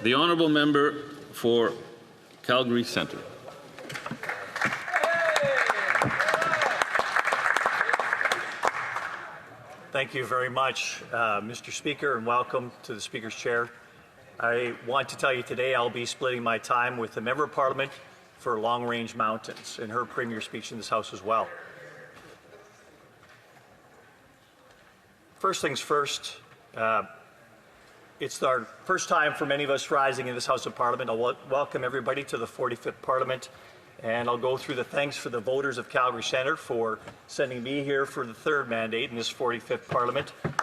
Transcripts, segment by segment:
The honourable member for Calgary Centre. Thank you very much, Mr. Speaker, and welcome to the Speaker's chair. I want to tell you today I'll be splitting my time with the Member of Parliament for Long Range Mountains in her premier speech in this House as well. First things first, it's our first time for many of us rising in this House of Parliament. I'll welcome everybody to the 45th Parliament, and I'll go through the thanks for the voters of Calgary Centre for sending me here for the third mandate in this 45th Parliament. And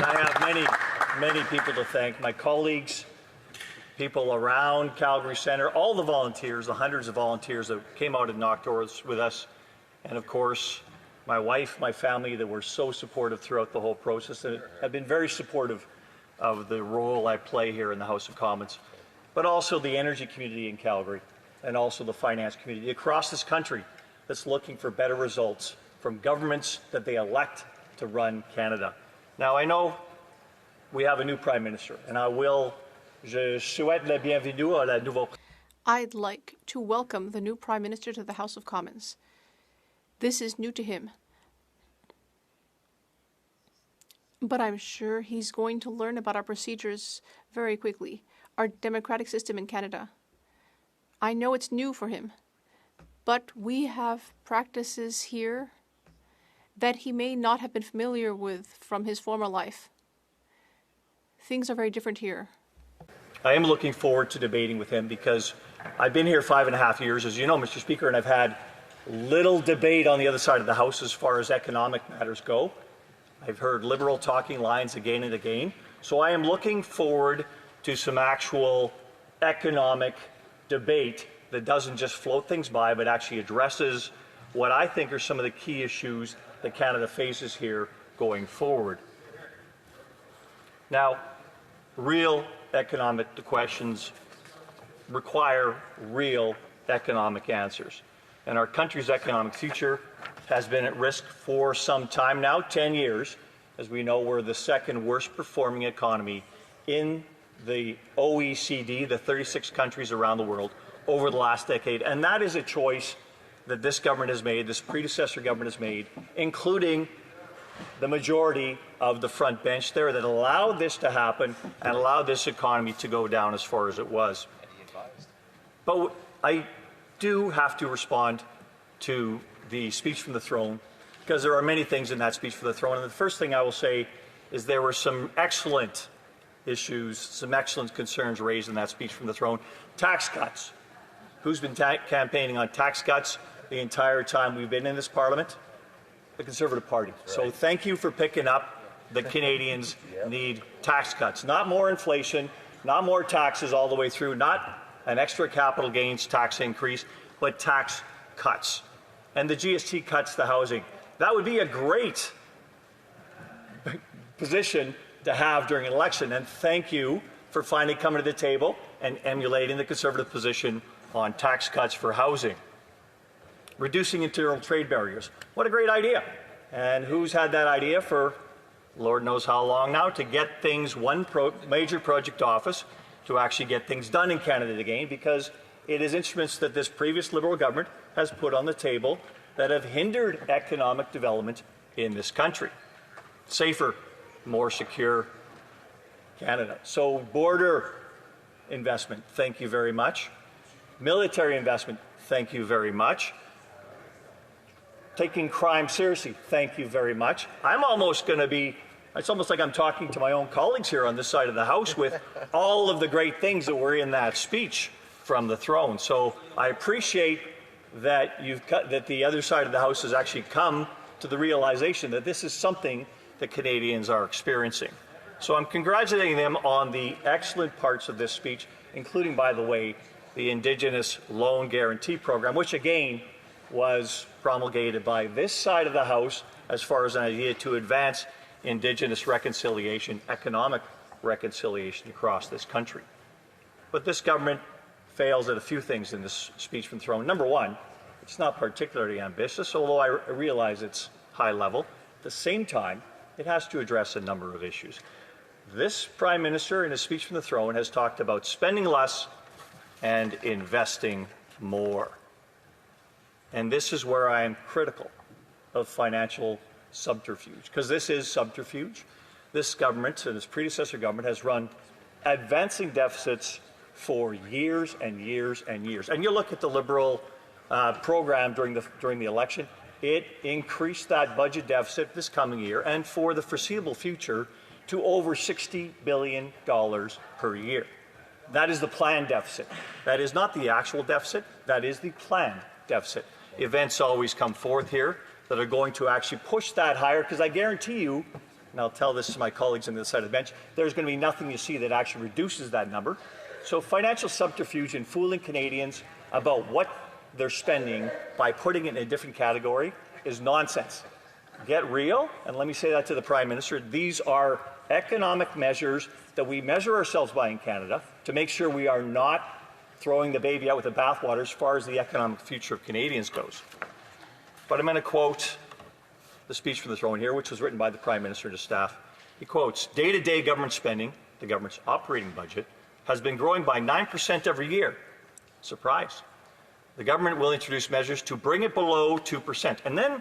I have many people to thank, my colleagues, people around Calgary Centre, all the volunteers, the hundreds of volunteers that came out and knocked doors with us, and of course, my wife, my family that were so supportive throughout the whole process and have been very supportive of the role I play here in the House of Commons, but also the energy community in Calgary and also the finance community across this country that's looking for better results from governments that they elect to run Canada. Now, I know we have a new Prime Minister, and je souhaite la bienvenue à la nouvelle. I'd like to welcome the new Prime Minister to the House of Commons. This is new to him, but I'm sure he's going to learn about our procedures very quickly, our democratic system in Canada. I know it's new for him, but we have practices here that he may not have been familiar with from his former life. Things are very different here. I am looking forward to debating with him because I've been here 5.5 years, as you know, Mr. Speaker, and I've had little debate on the other side of the House as far as economic matters go. I've heard Liberal talking lines again and again. So I am looking forward to some actual economic debate that doesn't just float things by, but actually addresses what I think are some of the key issues that Canada faces here going forward. Now, real economic questions require real economic answers. And our country's economic future has been at risk for some time now, 10 years. As we know, we're the second worst performing economy in the OECD, the 36 countries around the world, over the last decade. And that is a choice that this government has made, this predecessor government has made, including the majority of the front bench there that allowed this to happen and allowed this economy to go down as far as it was. But I do have to respond to the speech from the throne because there are many things in that speech from the throne. And the first thing I will say is there were some excellent issues, some excellent concerns raised in that speech from the throne. Tax cuts. Who's been campaigning on tax cuts the entire time we've been in this Parliament? The Conservative Party. Right. So thank you for picking up that Canadians need tax cuts. Not more inflation, not more taxes all the way through, not an extra capital gains tax increase, but tax cuts. And the GST cuts to housing. That would be a great position to have during an election. And thank you for finally coming to the table and emulating the Conservative position on tax cuts for housing. Reducing internal trade barriers. What a great idea. And who's had that idea for Lord knows how long now to get things, one major project office to actually get things done in Canada again, because it is instruments that this previous Liberal government has put on the table that have hindered economic development in this country. Safer, more secure Canada. So border investment, thank you very much. Military investment, thank you very much. Taking crime seriously, thank you very much. I'm almost going to be, it's almost like I'm talking to my own colleagues here on this side of the House with all of the great things that were in that speech from the throne. So I appreciate that that the other side of the House has actually come to the realization that this is something that Canadians are experiencing. So I'm congratulating them on the excellent parts of this speech, including, by the way, the Indigenous Loan Guarantee Program, which again was promulgated by this side of the House as far as an idea to advance Indigenous reconciliation, economic reconciliation across this country. But this government fails at a few things in this speech from the throne. Number one, it's not particularly ambitious, although I realize it's high level. At the same time, it has to address a number of issues. This Prime Minister, in his speech from the throne, has talked about spending less and investing more. And this is where I am critical of financial subterfuge, because this is subterfuge. This government and its predecessor government has run advancing deficits for years and years and years. And you look at the Liberal program during the election, it increased that budget deficit this coming year and for the foreseeable future to over $60 billion per year. That is the planned deficit. That is not the actual deficit. That is the planned deficit. Events always come forth here that are going to actually push that higher, because I guarantee you, and I'll tell this to my colleagues on the other side of the bench, there's going to be nothing you see that actually reduces that number. So financial subterfuge and fooling Canadians about what they're spending by putting it in a different category is nonsense. Get real, and let me say that to the Prime Minister. These are economic measures that we measure ourselves by in Canada to make sure we are not throwing the baby out with the bathwater as far as the economic future of Canadians goes. But I'm going to quote the speech from the throne here, which was written by the Prime Minister and his staff. He quotes, "Day-to-day government spending, the government's operating budget, has been growing by 9% every year." Surprise. "The government will introduce measures to bring it below 2%. And then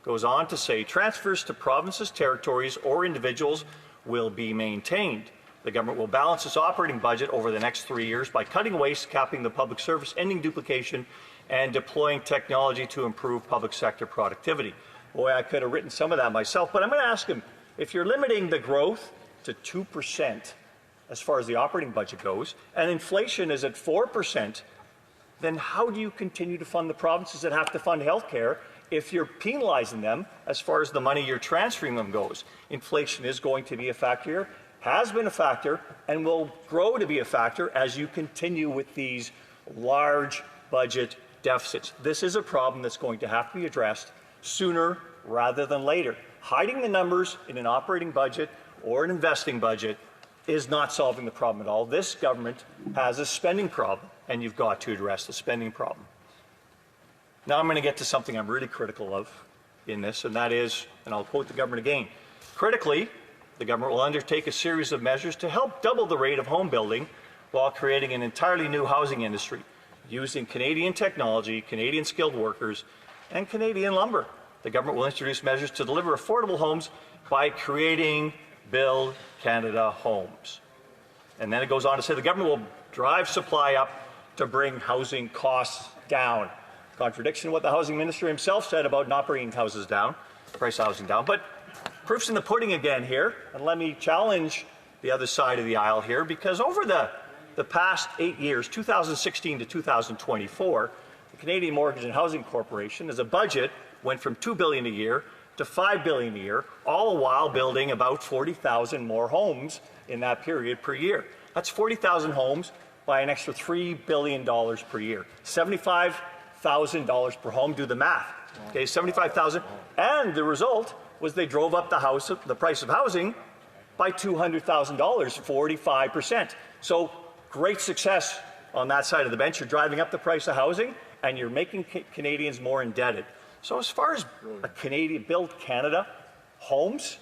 goes on to say, "Transfers to provinces, territories, or individuals will be maintained. The government will balance its operating budget over the next 3 years by cutting waste, capping the public service, ending duplication, and deploying technology to improve public sector productivity." Boy, I could have written some of that myself, but I'm going to ask him, if you're limiting the growth to 2% as far as the operating budget goes, and inflation is at 4%, then how do you continue to fund the provinces that have to fund health care if you're penalizing them as far as the money you're transferring them goes? Inflation is going to be a factor here, has been a factor, and will grow to be a factor as you continue with these large budget deficits. This is a problem that's going to have to be addressed sooner rather than later. Hiding the numbers in an operating budget or an investing budget is not solving the problem at all. This government has a spending problem, and you've got to address the spending problem. Now I'm going to get to something I'm really critical of in this, and that is, and I'll quote the government again, "Critically, the government will undertake a series of measures to help double the rate of home building while creating an entirely new housing industry using Canadian technology, Canadian skilled workers, and Canadian lumber. The government will introduce measures to deliver affordable homes by creating Build Canada homes." And then it goes on to say the government will drive supply up to bring housing costs down. Contradiction to what the housing minister himself said about not bringing houses down, price of housing down. But proof's in the pudding again here, and let me challenge the other side of the aisle here, because over the past 8 years, 2016 to 2024, the Canadian Mortgage and Housing Corporation, as a budget, went from $2 billion a year to $5 billion a year, all while building about 40,000 more homes in that period per year. That's 40,000 homes by an extra $3 billion per year. $75,000 per home, do the math. Okay, 75,000, and the result was they drove up the price of housing by $200,000, 45%. So great success on that side of the bench. You're driving up the price of housing, and you're making Canadians more indebted. So as far as a Canadian Build Canada homes,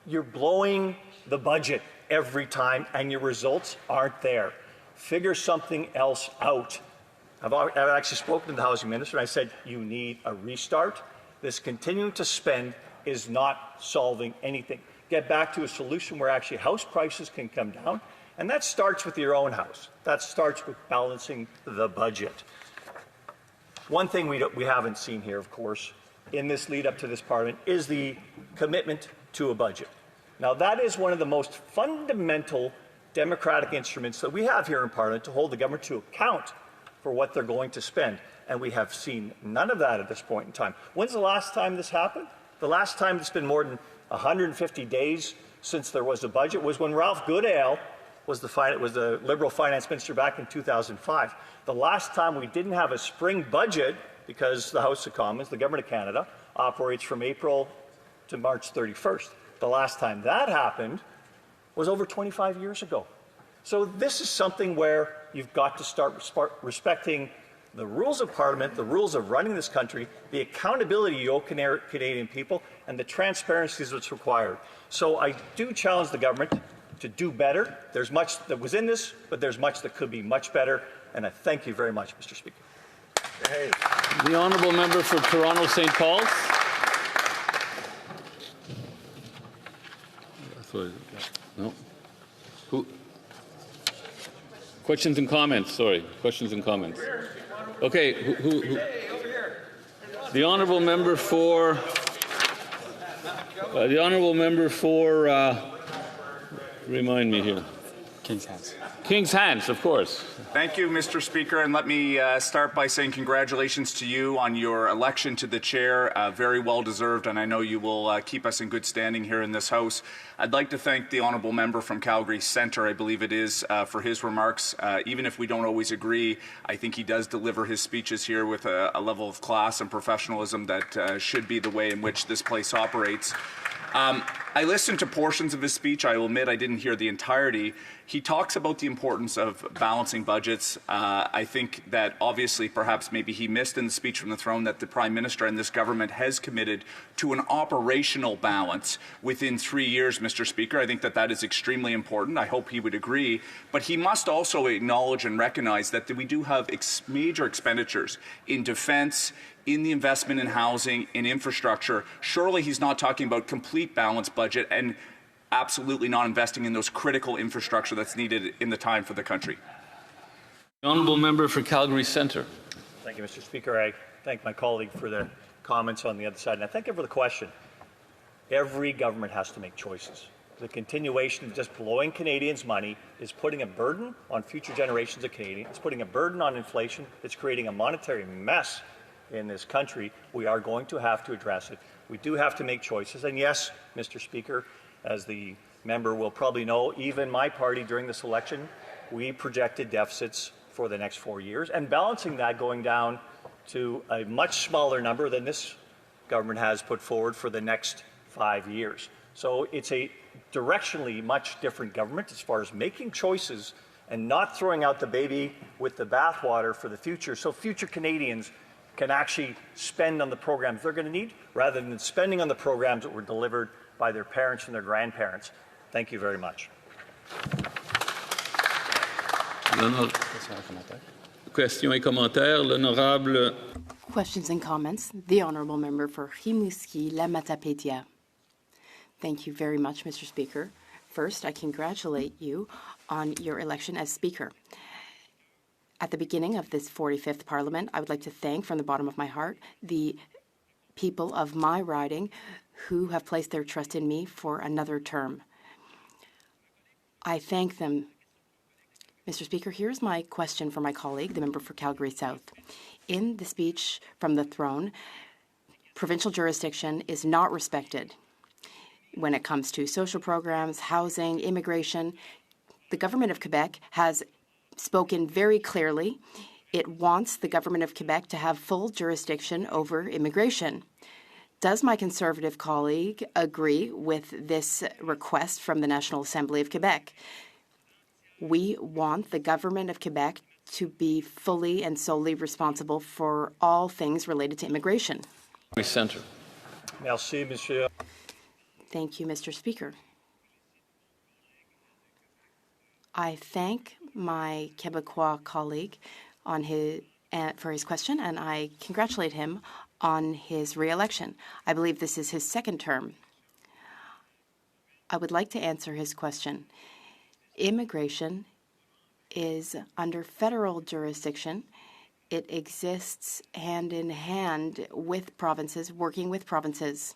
you're blowing the budget every time, and your results aren't there. Figure something else out. I've actually spoken to the housing minister, and I said, you need a restart. This continuing to spend is not solving anything. Get back to a solution where actually house prices can come down, and that starts with your own house. That starts with balancing the budget. One thing we haven't seen here, of course, in this lead up to this Parliament is the commitment to a budget. Now, that is one of the most fundamental democratic instruments that we have here in Parliament to hold the government to account for what they're going to spend. And we have seen none of that at this point in time. When's the last time this happened? The last time it's been more than 150 days since there was a budget was when Ralph Goodale was the Liberal finance minister back in 2005. The last time we didn't have a spring budget, because the House of Commons, the Government of Canada, operates from April to March 31st. The last time that happened was over 25 years ago. So this is something where you've got to start respecting the rules of Parliament, the rules of running this country, the accountability you owe Canadian people, and the transparency that's required. So I do challenge the government to do better. There's much that was in this, but there's much that could be much better, and I thank you very much, Mr. Speaker. Hey. The honourable member for Toronto St. Paul's. No. Who? Questions and comments. Sorry, questions and comments. Okay, who? The honourable member for. Remind me here. King's Hands. King's Hands, of course. Thank you, Mr. Speaker, and let me start by saying congratulations to you on your election to the chair. Very well deserved, and I know you will keep us in good standing here in this House. I'd like to thank the honourable member from Calgary Centre, I believe it is, for his remarks. Even if we don't always agree, I think he does deliver his speeches here with a level of class and professionalism that should be the way in which this place operates. I listened to portions of his speech. I will admit I didn't hear the entirety. He talks about the importance of balancing budgets. I think that obviously perhaps maybe he missed in the speech from the throne that the Prime Minister and this government has committed to an operational balance within 3 years, Mr. Speaker. I think that that is extremely important. I hope he would agree. But he must also acknowledge and recognize that we do have major expenditures in defence, in the investment in housing, in infrastructure. Surely he's not talking about complete balanced budget and absolutely not investing in those critical infrastructure that's needed in the time for the country. The honourable member for Calgary Centre. Thank you, Mr. Speaker. I thank my colleague for the comments on the other side, and I thank him for the question. Every government has to make choices. The continuation of just blowing Canadians' money is putting a burden on future generations of Canadians. It's putting a burden on inflation. It's creating a monetary mess in this country. We are going to have to address it. We do have to make choices. And yes, Mr. Speaker, as the member will probably know, even my party during this election, we projected deficits for the next 4 years, and balancing that going down to a much smaller number than this government has put forward for the next 5 years. So it's a directionally much different government as far as making choices and not throwing out the baby with the bathwater for the future, so future Canadians can actually spend on the programs they're going to need rather than spending on the programs that were delivered by their parents and their grandparents. Thank you very much. Questions et commentaires. L'honorable. Questions and comments. The honourable member for Rimouski, La Matapédia. Thank you very much, Mr. Speaker. First, I congratulate you on your election as Speaker. At the beginning of this 45th Parliament, I would like to thank from the bottom of my heart the people of my riding who have placed their trust in me for another term. I thank them. Mr. Speaker, here's my question for my colleague, the member for Calgary South. In the speech from the throne, provincial jurisdiction is not respected when it comes to social programs, housing, immigration. The government of Quebec has spoken very clearly. It wants the government of Quebec to have full jurisdiction over immigration. Does my Conservative colleague agree with this request from the National Assembly of Quebec? We want the government of Quebec to be fully and solely responsible for all things related to immigration. Centre. Merci, Monsieur. Thank you, Mr. Speaker. I thank my Quebecois colleague for his question, and I congratulate him on his re-election. I believe this is his second term. I would like to answer his question. Immigration is under federal jurisdiction. It exists hand in hand with provinces, working with provinces.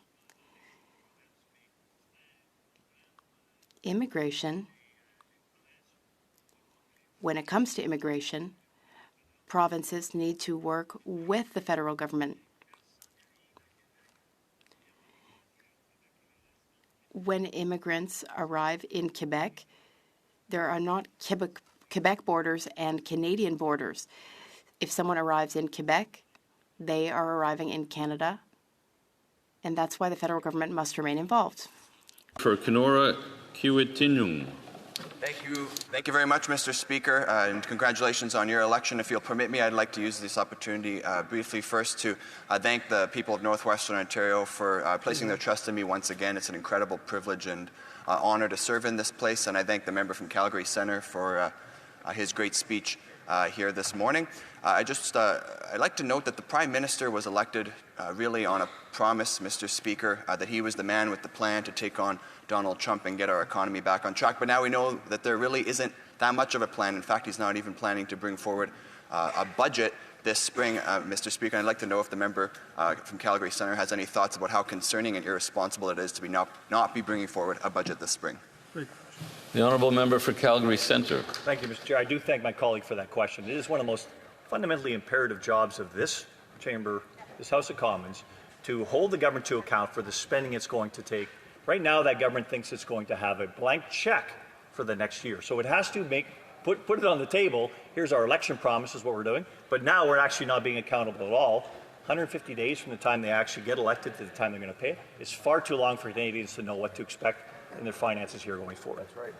Immigration, when it comes to immigration, provinces need to work with the federal government. When immigrants arrive in Quebec, there are not Quebec borders and Canadian borders. If someone arrives in Quebec, they are arriving in Canada, and that's why the federal government must remain involved. For Kenora Kiwitinung. Thank you very much, Mr. Speaker, and congratulations on your election. If you'll permit me, I'd like to use this opportunity briefly first to thank the people of Northwestern Ontario for placing their trust in me once again. It's an incredible privilege and honor to serve in this place, and I thank the member from Calgary Centre for his great speech here this morning. I'd like to note that the Prime Minister was elected really on a promise, Mr. Speaker, that he was the man with the plan to take on Donald Trump and get our economy back on track. But now we know that there really isn't that much of a plan. In fact, he's not even planning to bring forward a budget this spring, Mr. Speaker. I'd like to know if the member from Calgary Centre has any thoughts about how concerning and irresponsible it is to not be bringing forward a budget this spring. The honourable member for Calgary Centre. Thank you, Mr. Chair. I do thank my colleague for that question. It is one of the most fundamentally imperative jobs of this chamber, this House of Commons, to hold the government to account for the spending it's going to take. Right now, that government thinks it's going to have a blank check for the next year. So it has to put it on the table. Here's our election promise is what we're doing. But now we're actually not being accountable at all. 150 days from the time they actually get elected to the time they're going to pay it is far too long for Canadians to know what to expect in their finances here going forward. That's right.